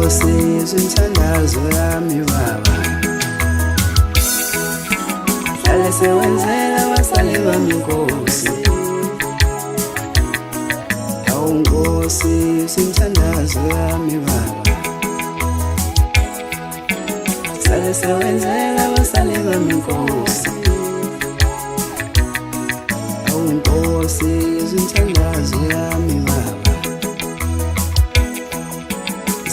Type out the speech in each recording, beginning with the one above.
Awungosiza inthandazo yami baba, hlale sewenzela abasale bami Nkosi. Awungosiza inthandazo yami baba, hlale sewenzela abasale bami Nkosi. Awungosiza inthandazo yami baba,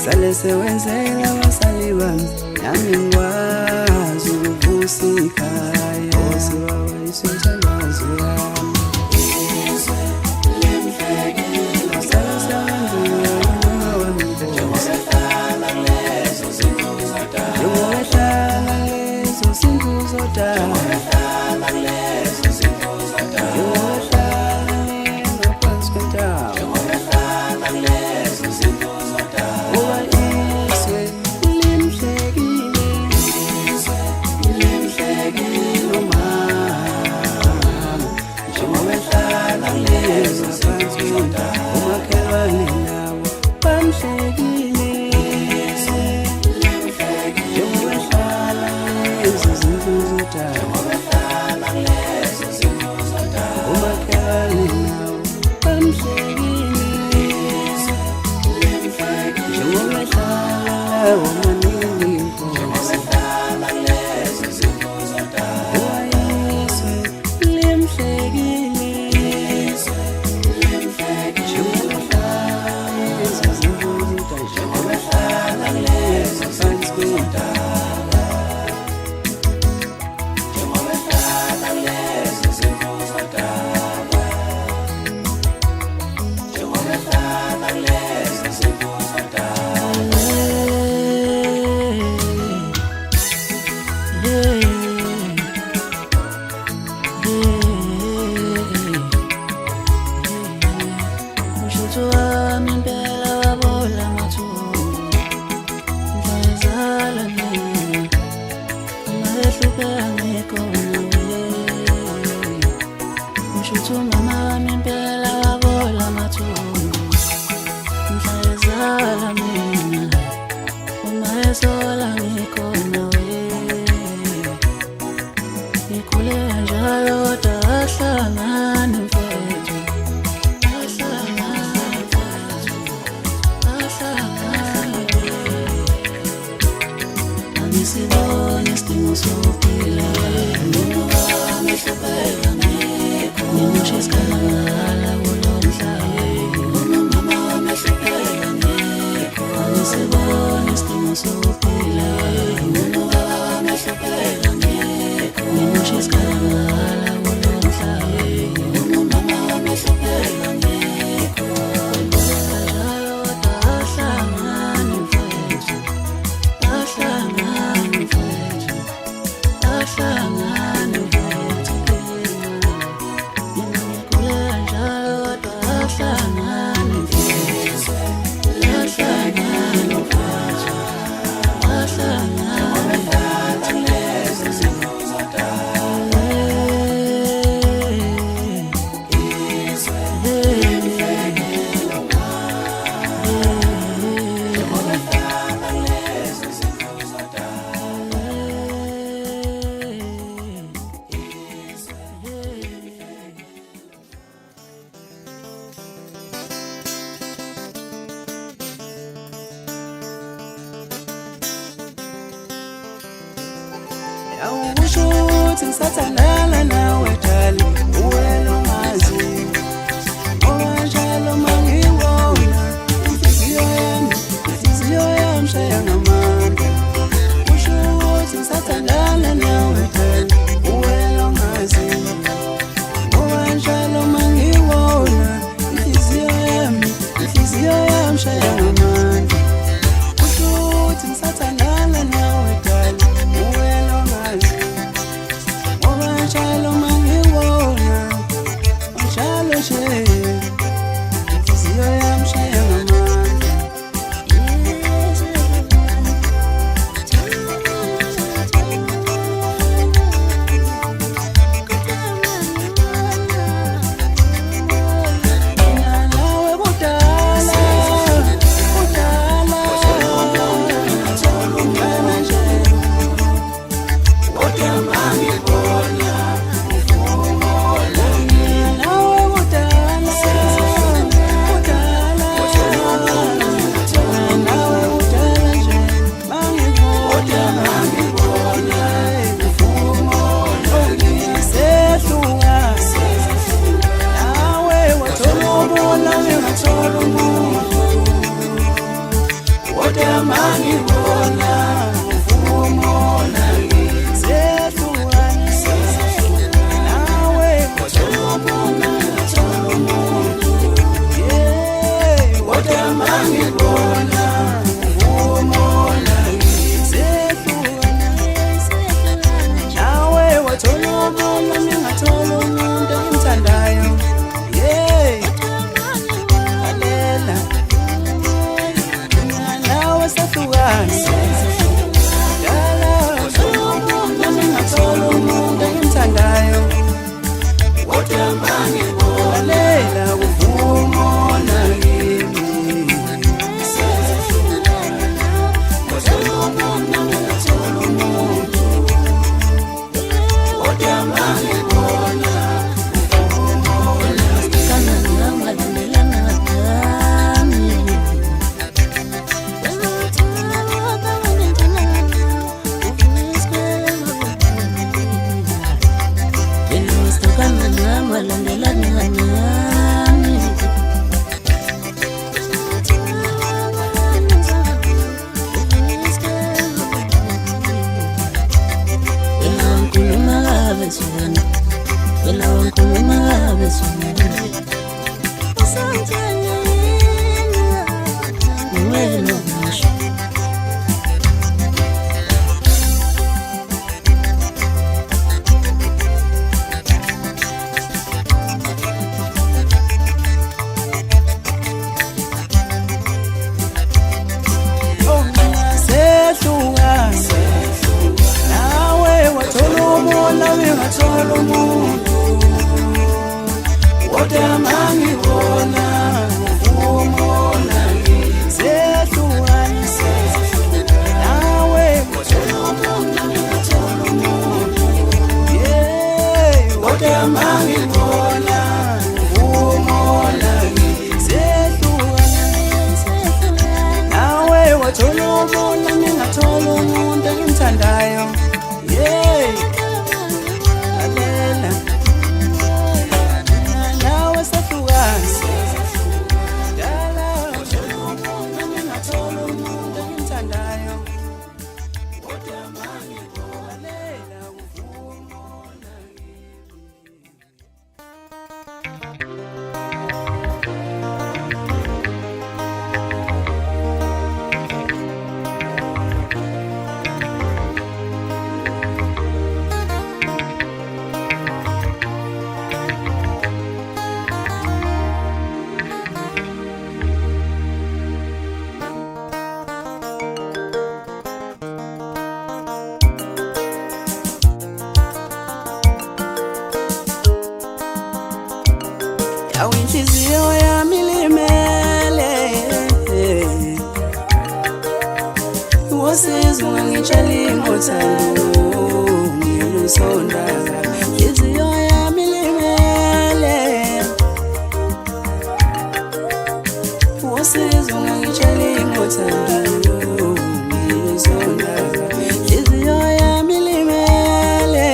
sale sewenzela abasali bami, nami ngikwazi ukuvusa ikhaya. Nkosi baba, inthandazo yami sale sewenzela wami Nkosi. Njengoba ehlala lezo zinto zodala, awushuthi ngisathandana nawe dali, uwena ongazi okanjalo mangibona inhliziyo yami shaya ngamandla. Ushuthi ngisathandana nawe dali, uwena ongazi okanjalo mangibona inhliziyo yami shaya ngamandla. Ushuthi ngisathandana nawe dali, uwena ongazi lalela kuvumo nakimi wathola umuntu ngingathola umuntu kodwa mangibona ngingathola umuntu kodwa mangibona uvumo nangizehlukanise nawe wathola umuntu ngingathola umuntu kodwa mangibona uvumo nangizehlukanise nawe wathola umuntu ngingathola umuntu engimthandayo inhliziyo yami ilimele usizo ungangitshela ngothando ngilusondaka inhliziyo yami ilimele usizo ungangitshela ngothando ngilusondaka inhliziyo yami ilimele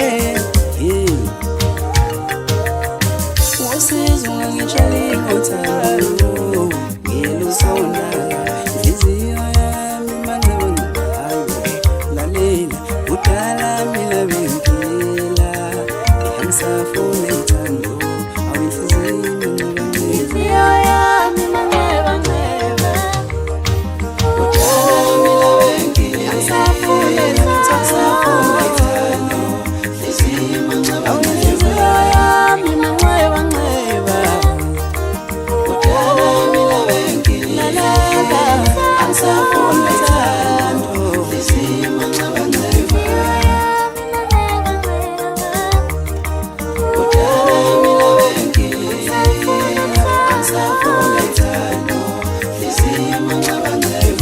usizo ungangitshela ngothando ngilusondaka inhliziyo yami mangabangayo lalela udala mina bengiphila ngisafuna ithando awinhliziyo yami mangabangayo udala mina bengiphila ngisafuna ithando inhliziyo mangabangayo yami mangabangayo udala mina bengiphila ngisafuna ithando inhliziyo mangabangayo udala mina bengiphila ngisafuna ithando inhliziyo mangabangayo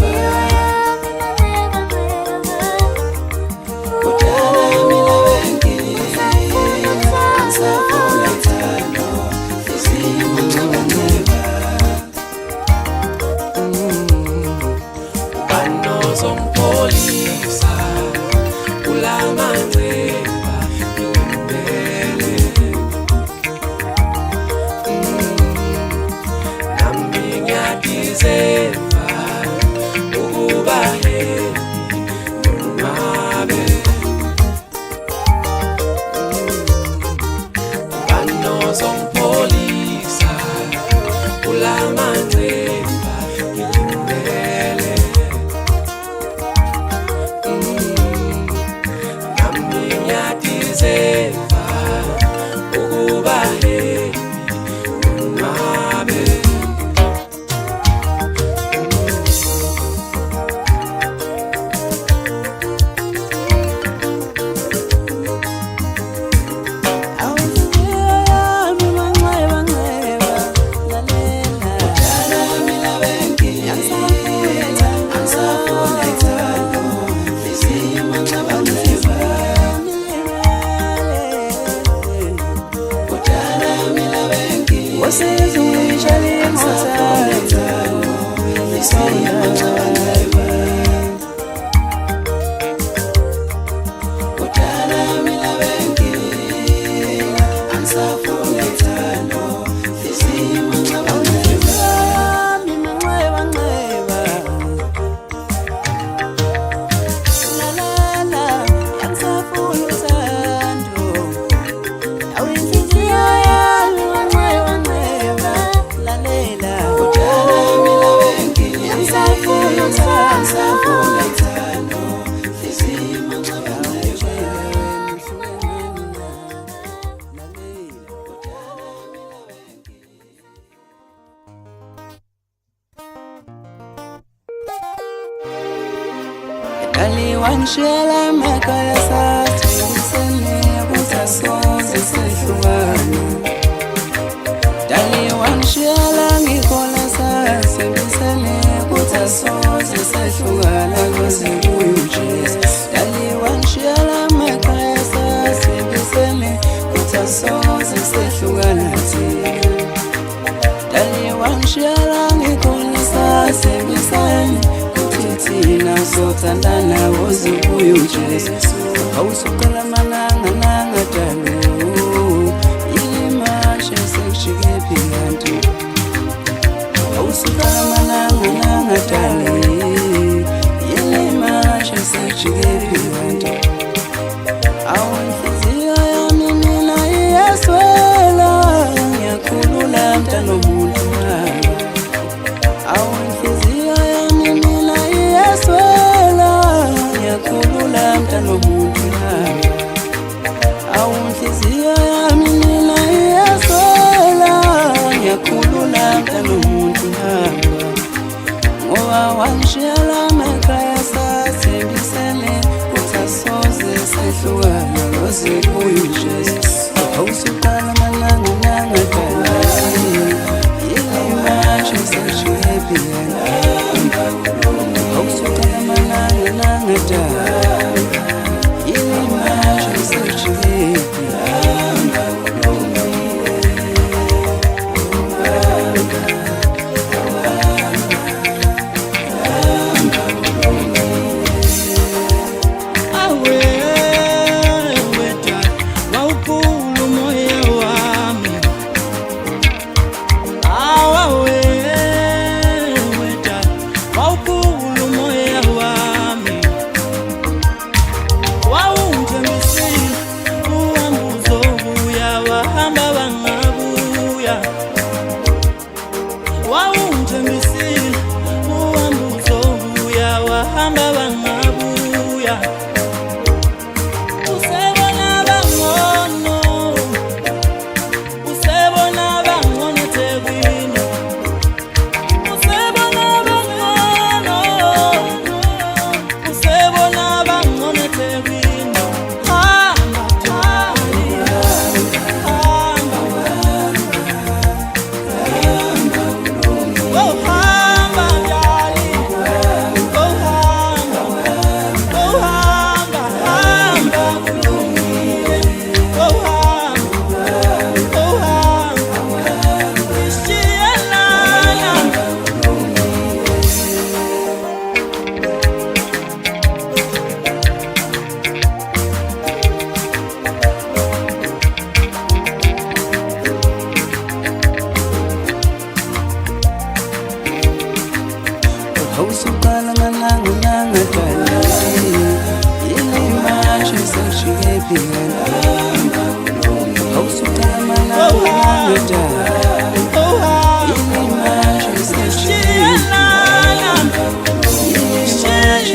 udala mina bengiphila ngisafuna ithando inhliziyo mangabangayo Banozongipholisa kulamanxeba ngimbele nami ngiyadizeva ukuba nonwabe banozongipholisa kulamanxeba ngimbele ukuba nonwabe awinhliziyo yami Dali wangishiyela emakhaya sasithembisene ukuthi asoze sehlukana. Dali wangishiyela ngikhola sasithembisene ukuthi asoze sehlukana kuze kuye uJesu. Dali wangishiyela emakhaya sasithembisene ukuthi asoze sehlukana thina. Dali wangishiyela ngikhola sasithembisene thina sothandana kuze kuye uJesu. Awusuqala amalanga nangadalo imashe sekujike phansi. Awusuqala amalanga nangadalo imashe sekujike phansi. Awunhliziyo yami mina iyaswela ngiyakhulula mntana womuntu wami. Awunhliziyo yami mina iyaswela ngiyakhulula mntana womuntu wami. Awunhliziyo yami mina iyaswela ngiyakhulula mntana womuntu wami. Ngoba wangishiyela emakhaya sasithembisene ukuthi asoze sehlukana kuze kuye uJesu. Awusuqala amalanga nangadalo imashe sekujike phansi. Awusuqala amalanga nangadalo imashe sekujike phansi. Awusuqala amalanga nangadalo imashe sekujike phansi. Awusuqala amalanga nangadalo imashe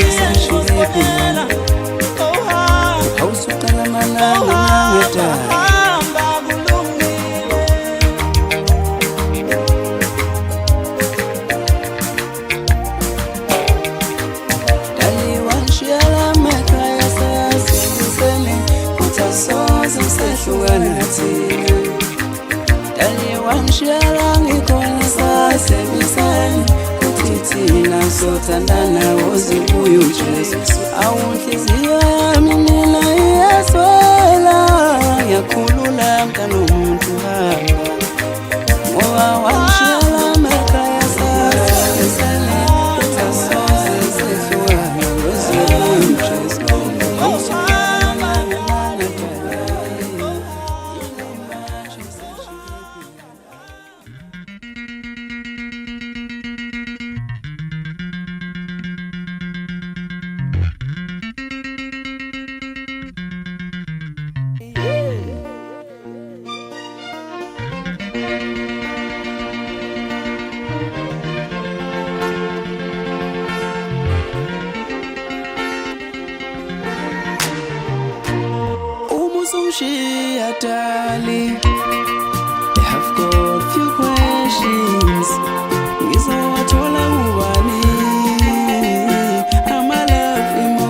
sekujike phansi. Awusuqala amalanga nangadalo sehlukana thina. Dali wangishiyela ngikhola sasithembisene ukuthi thina sothandana kuze kuye uJesu. Awunhliziyo yami mina iyaswela ngiyakhulula mntana womuntu wami. Ngoba wangishiyela emakhaya sasithembisene ukuthi asoze sehlukana kuze kuye uJesu. Dali, I have got few questions. Ngizowathola ubani ama love emo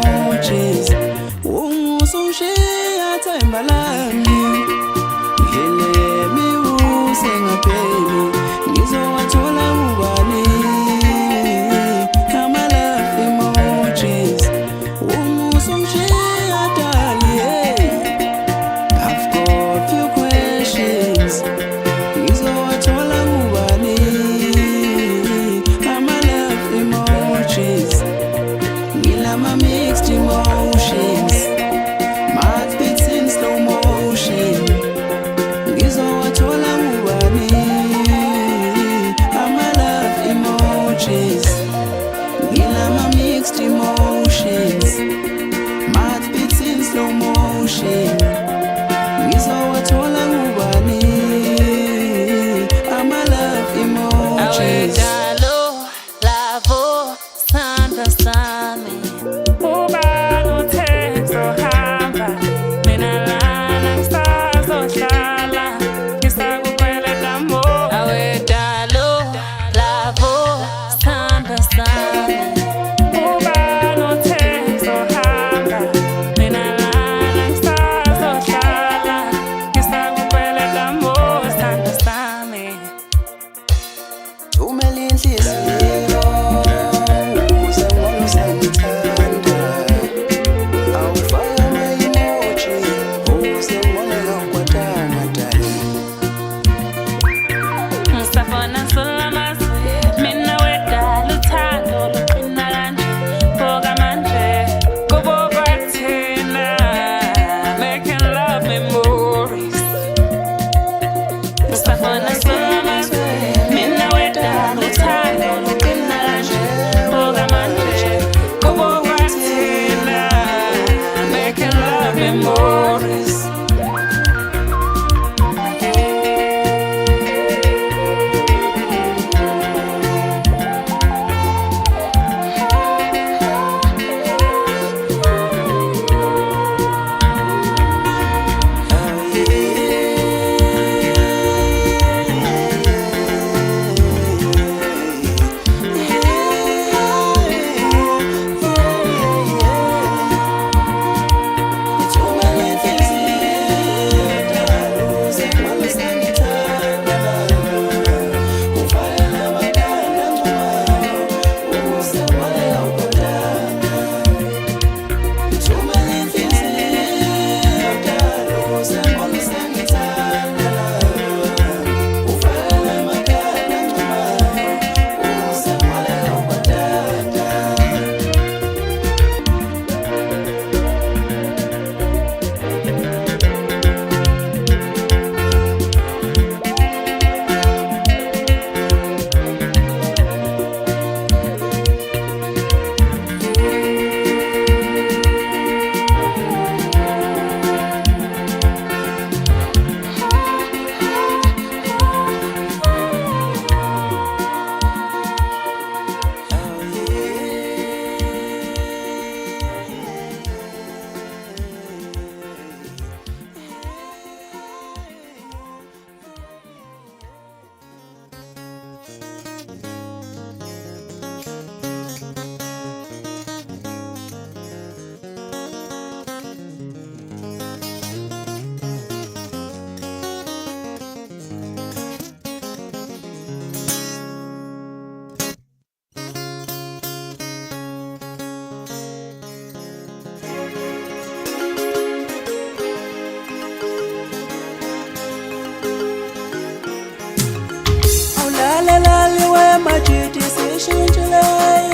Majidi sishintshile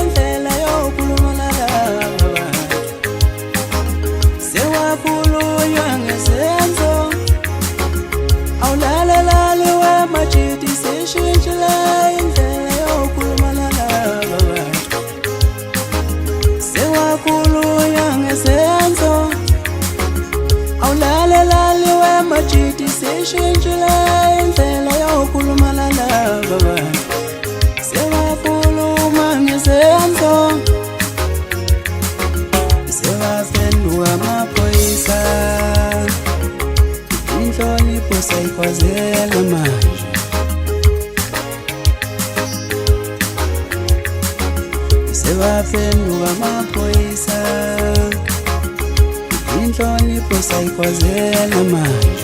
indlela yokukhuluma nalaba sewakhulunywa ngesenzo. Awulalelali wemajidi sishintshile indlela yokukhuluma nalaba sewakhulunywa ngesenzo. Awulalelali wemajidi sishintshile indlela yokukhuluma nalaba sebaphenduka amaphoyisa, inhlonipho sayikhwazela manje. Sebaphenduka amaphoyisa, inhlonipho sayikhwazela manje.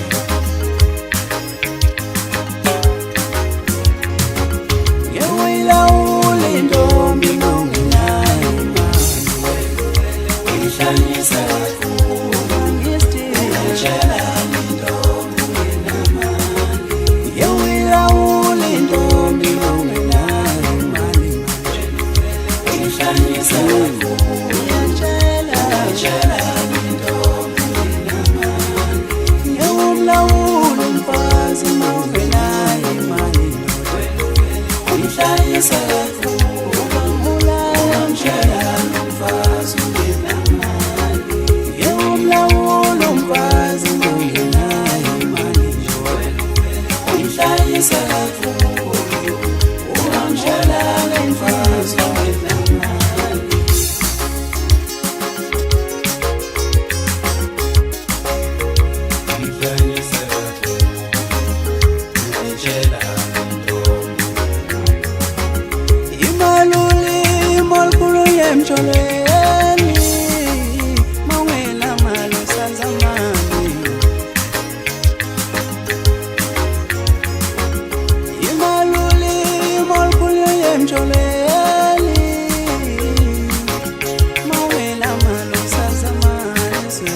Emjolweni mawela malo sanzamani, imaluli molkulo emjolweni mawela malo sanzamani swe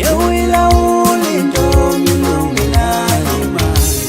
yewila ulindo minongela imali.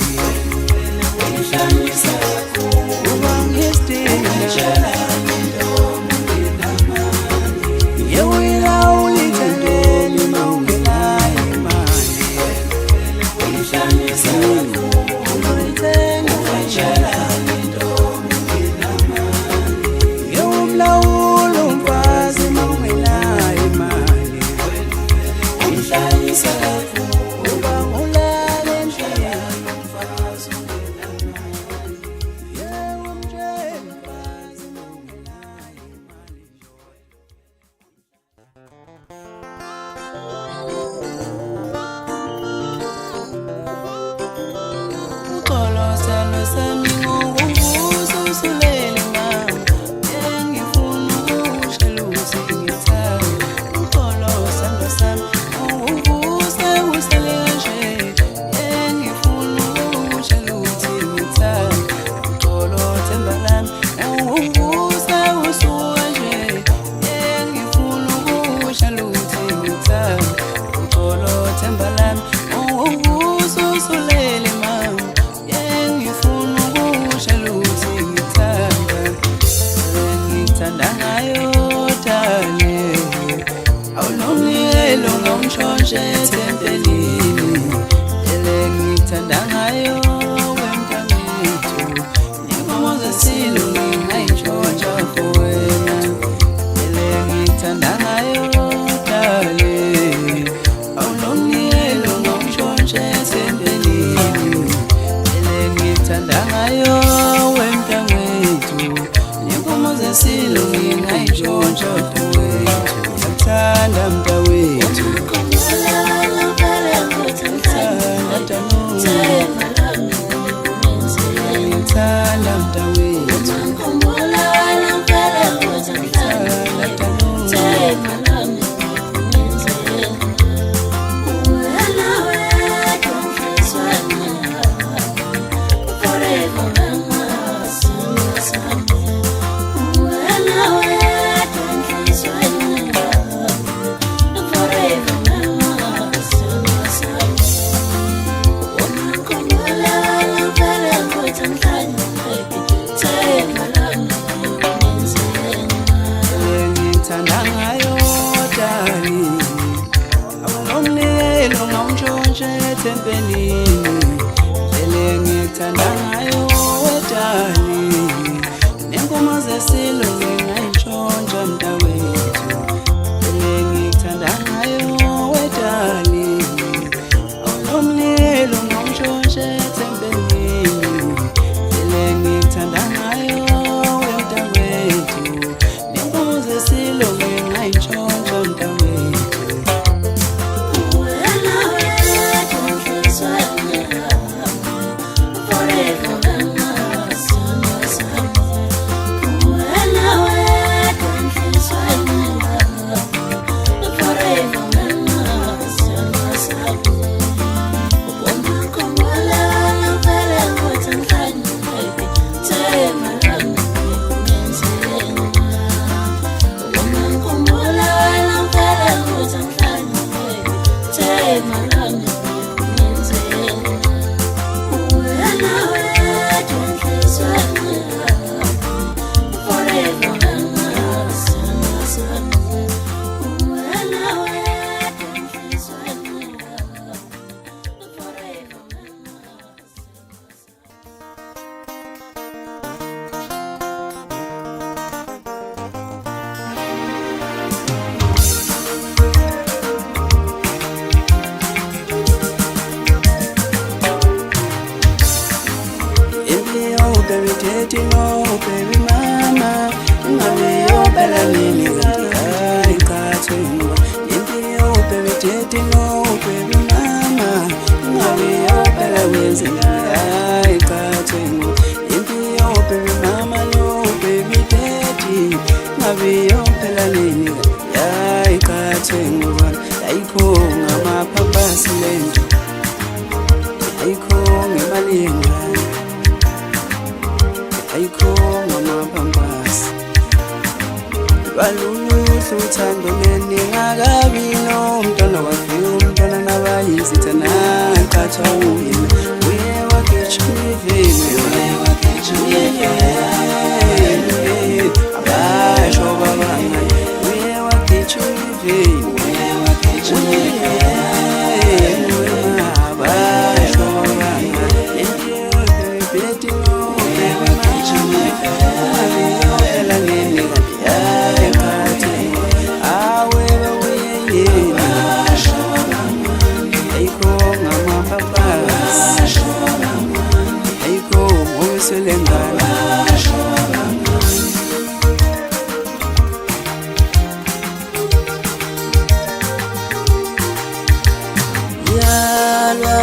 Abasho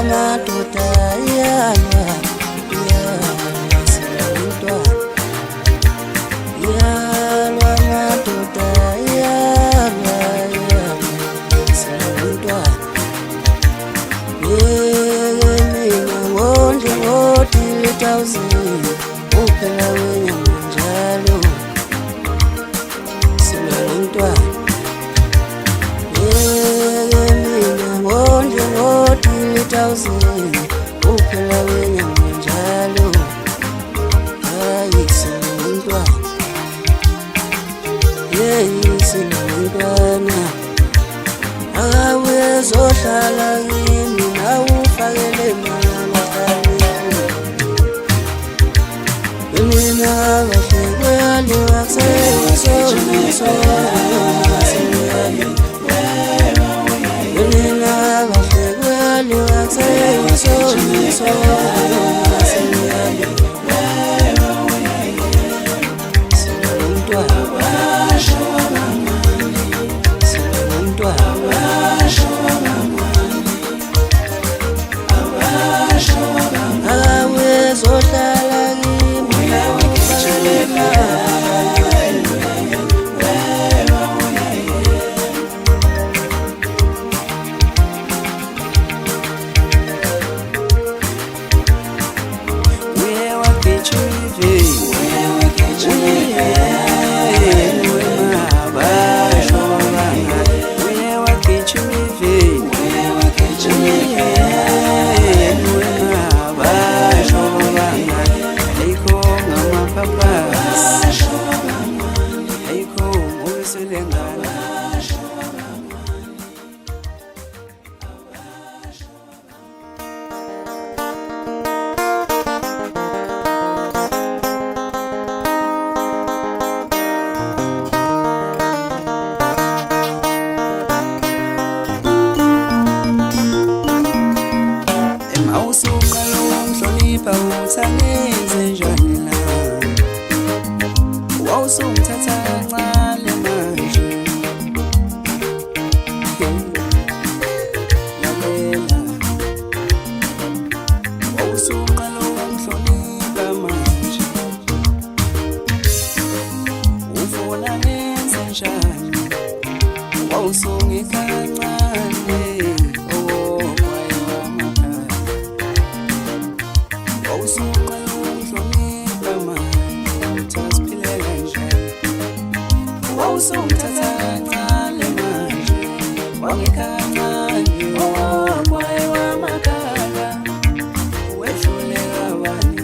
madoda iyalwa silumntwana iyalwa madoda iyalwa silumntwana mina ngondle ngodile 1000 uphela wenyama njalo silumntwana mina ngondle ngodile 1000 uphela wenyama njalo hayi silumntwana silumntwana akabuye zohlala kimi nawufakele mina kahle kweliwa kuseyiso mina kahle kweliwa kuseyiso zohlala kimi uthangenze njani la wawusungithatha kancane manje lalela wawusunqala ukungihlonipha manje ufuna ngenze njani wawusungithatha kancane usungithatha kancane manje wangikancane wakwaye wamakhala wehluleka bani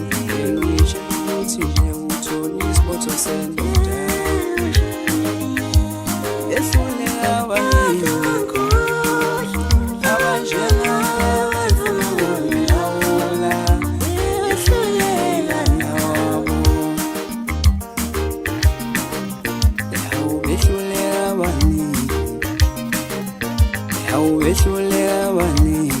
ngisho ukuthi nje uthole isibotho sendoda wehluleka bani abanjengawe fulawula wehluleka nabo wehluleka bani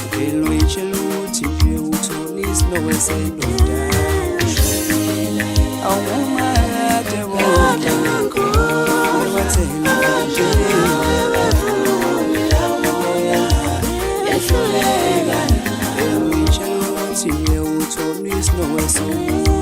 mpilo itshela ukuthi nje uthole isilowe sendoda awumakade bodwa wathela nje yehluleka mpilo itshela ukuthi nje uthole isilowe sendoda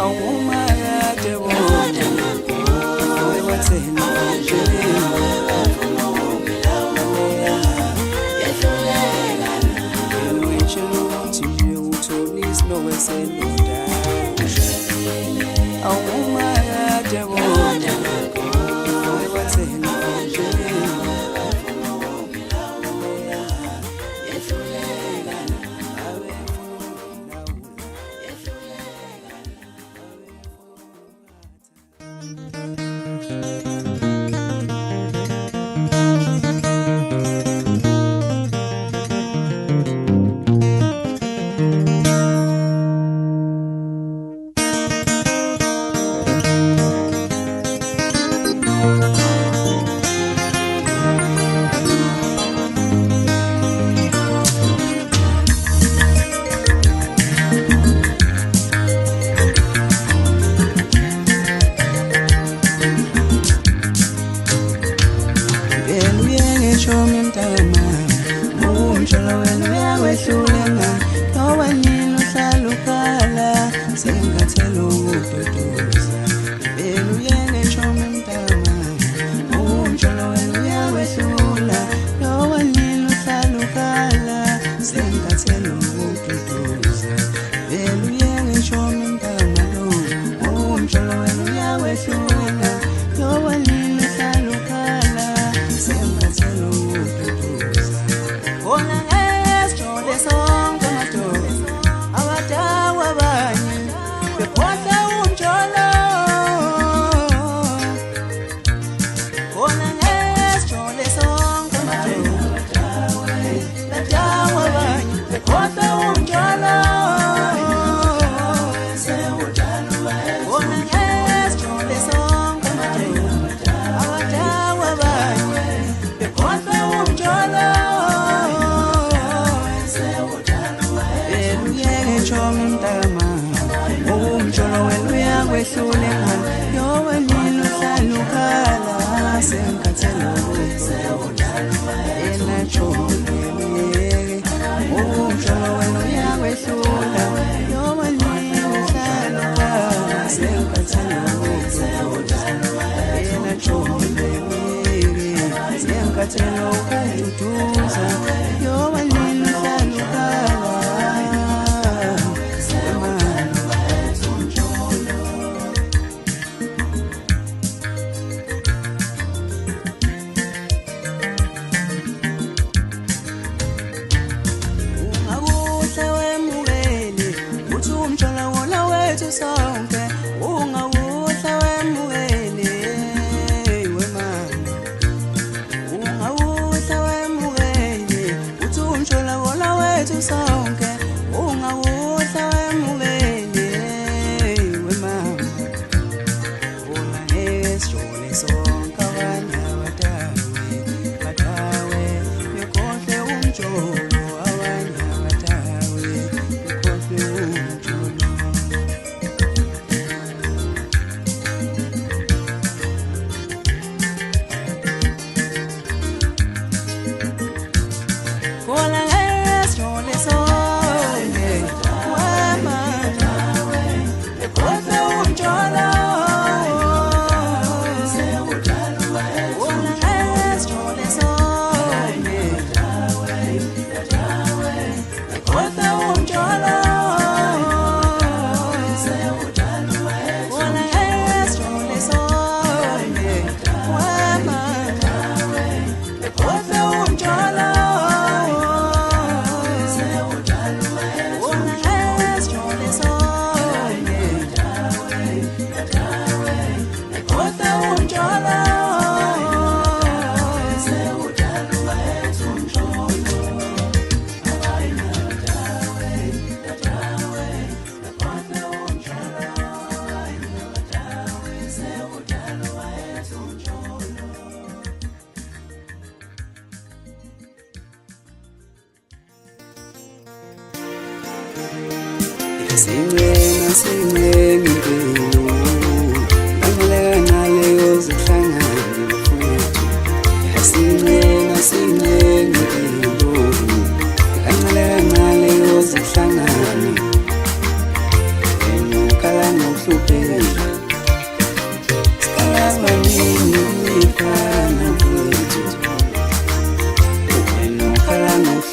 awumakade wona wewathena uyitshela ukuthi nje uThonisi noweseloda awumakade wona wewathena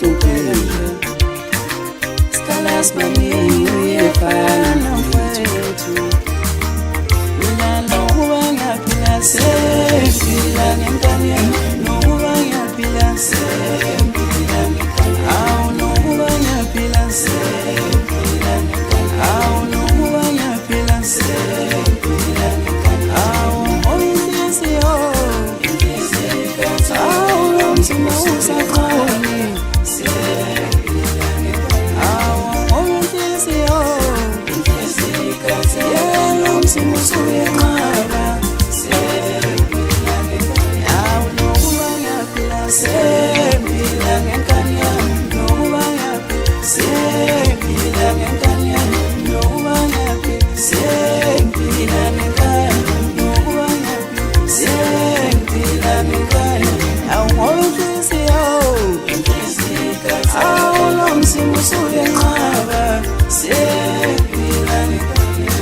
uhluphe sikhala sibaningi uyefana mfowethu mina nokuba ngiyaphila sefila ngenkanyeni nokuba ngiyaphila sefila ngenkanyeni awu nokuba ngiyaphila sefila ngenkanyeni awu nokuba ngiyaphila sefila ngenkanyeni awu oyinhliziyo awu lo mzimba usaqhoni awu oyinhliziyo yelo mzimba usuyenqaba awu nokuba ngiyaphila sefila ngenkanyeni nokuba ngiyaphila sefila ngenkanyeni nokuba ngiyaphila sefila ngenkanyeni nokuba ngiyaphila sefila ngenkanyeni awu oyinhliziyo awu lo mzimba usuyenqaba sefila ngenkanyeni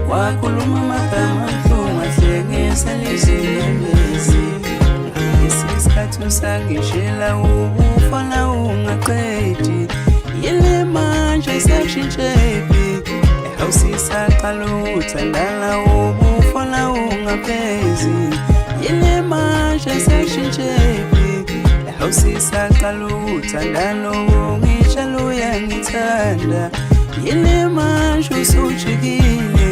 wakhuluma amagama abuhlungu ahlekisa lezinyembezi isikhathi usangishela ubufana ungaqedi yile manje seshintshephi ehawusisaqala uthandana ubufana ungaphezi yile manje seshintshephi ehawusisaqala uthandana ungitshela uyangithanda yile manje usujikile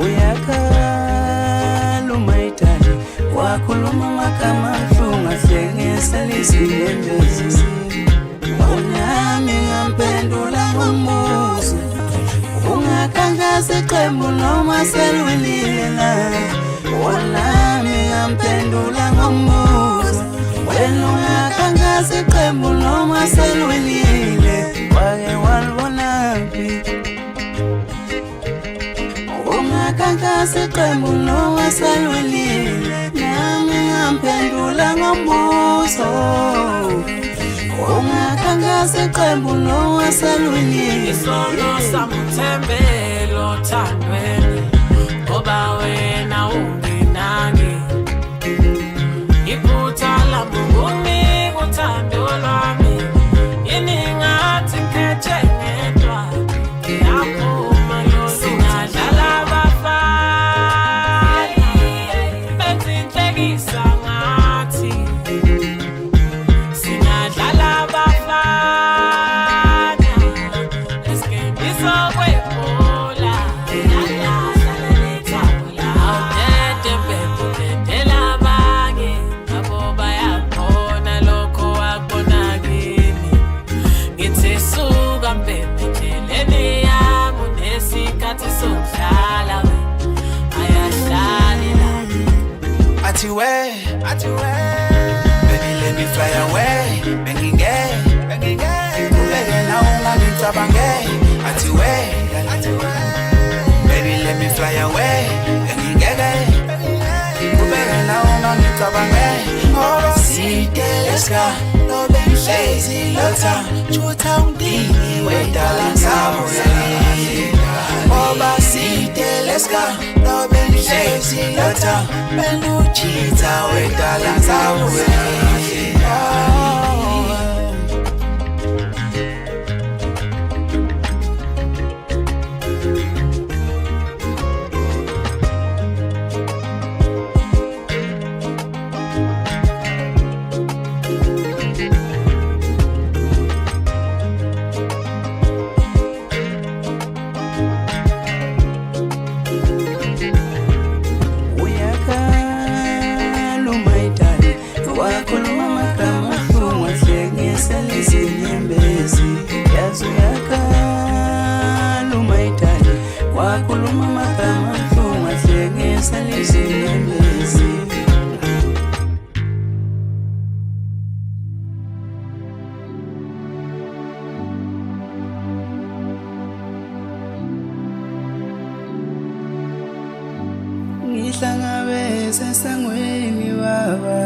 uyakhala umayitali wakhuluma amagama abuhlungu ahlekisa lezinyembezi unami ngamphendula ngombuzo ungakhankasa iqembu noma selwelile na unami ngamphendula ngombuzo wena ungakhankasa iqembu noma selwelile wake walibonaphi ungakhankasa iqembu noma selwelile nami ngamphendula ngombuzo ungakhankasa iqembu noma selwelile isono samuthembelo thandweni ngoba wena unginangi iphutha lami unginika uthando lwami yini ngathi ngikhethe ngedwa ngiyaphuma singadlala abafana bezinhlekisa ngathi way, baby let me fly away. Bengige, kubeke na ungangitabange. Ati way, baby let me fly away. Bengige, kubeke na ungangitabange. Oh, siteleka, no baby lazy lota. Chuta undini wedala sawe. Oh, basiteleka, no baby lazy lota. Benu chita wedala sawe. Wakuluma makama funga hlengesa lezinyembezi. Ngihlangabeze sangweni baba,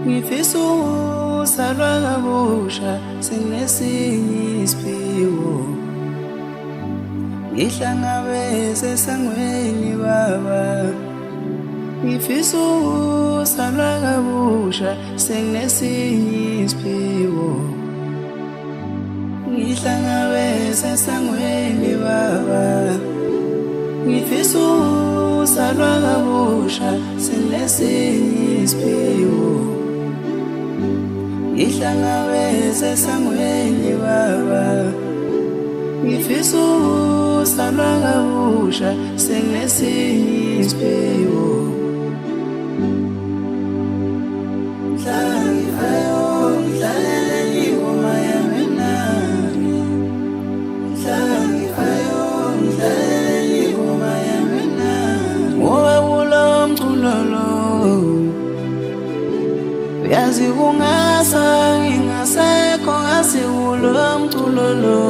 ngifisa ukusalwa kabusha sinesinye isiphiwo. Ngihlangabeze sangweni baba, ngifisa ukusalwa kabusha sekunesinye isiphiwo. Ngihlangabeze sangweni baba, ngifisa ukusalwa kabusha sekunesinye isiphiwo. Ngihlangabeze sangweni baba, ngifisa ukusalwa kabusha sekunesinye isiphiwo. Ngihlala ngifayo, ngihlalele ingoma yami nami. Ngihlala ngifayo, ngihlalele ingoma yami nami. Ngoba kulo mculo lo uyazi kungasa ngingasekho ngasi kulo mculo lo.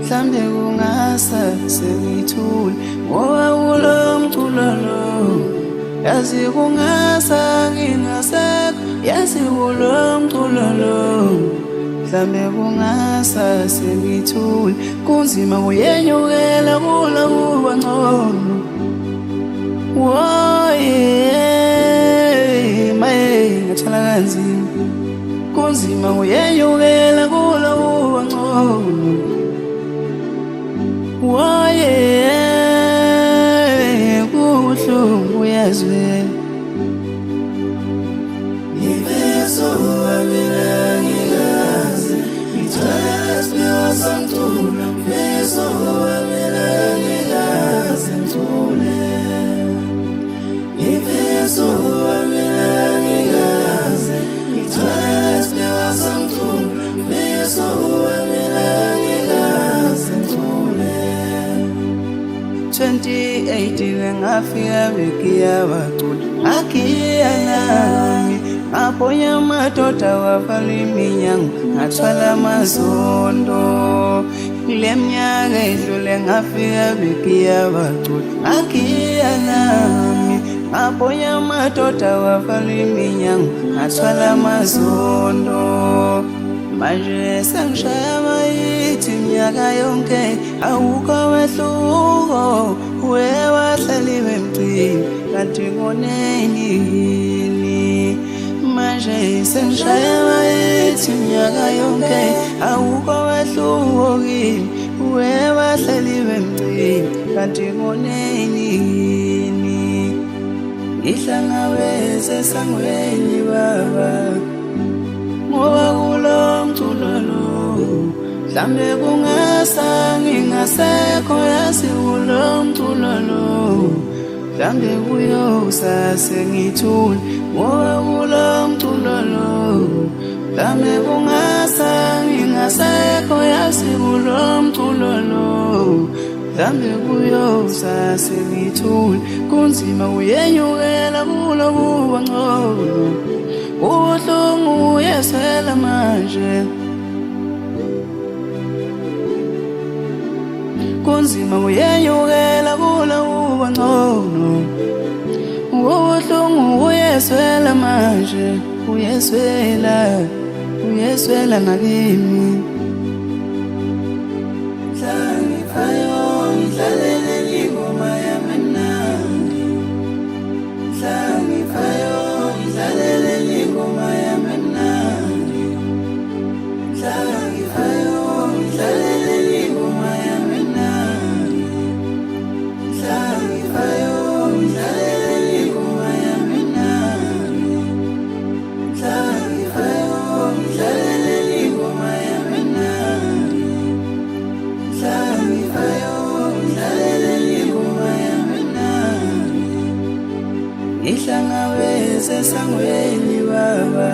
Mhlambe kungasa sengithule ngoba kulo mculo lo. Yazi kungasa ngingasekho yazi kulo mculo lo. Mhlambe kungasa sengithule kunzima kuyenyukela kulo kuba ngcono. Woye maye ngathola kanzima kunzima kuyenyukela kulo kuba ngcono. Woye kubuhlungu uyazwe. Ngiveso wamina ngikaze ngithwala isiphiwo samculo. Ngiveso wamina ngikaze ngithule. Ngiveso wamina ngikaze ngithwala isiphiwo samculo. Ngiveso wamina ngikaze ngithule. 2018 ngafika bekiya bacula akhiya nami ngaphonya amadoda wavala iminyango ngathwala amazondo. Kule minyaka edlule ngafika bekiya bacula akhiya nami ngaphonya amadoda wavala iminyango ngathwala amazondo. Manje sengishaya amayithi minyaka yonke awukho wehluko. Wewahlaliwe emcini kanti ngoneni yini. Manje sengishaya amayithi minyaka yonke awukho wehluko kimi. Wewahlaliwe emcini kanti ngoneni yini. Ngihlangabeze sangweni baba ngoba kulo mculo lo. Mhlambe kungasa ngingasekho yazi kulo mculo lo. Mhlambe kuyosa sengithule ngoba kulo mculo lo. Mhlambe kungasa ngingasekho yazi kulo mculo lo. dlambe kuyosa sengithule kunzima uyenyukela kulo kuba ngcono ubuhlungu uyesela manje kunzima uyenyukela kulo kuba ngcono ubuhlungu uyesela manje uyeswela nakimi Ngihlangabeze sangweni baba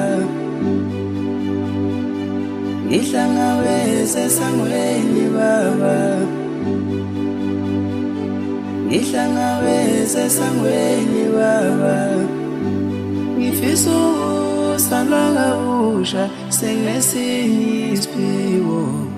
Ngihlangabeze sangweni baba Ngihlangabeze sangweni baba Ngifisa ukusanwa kabusha sengesinye isiphiwo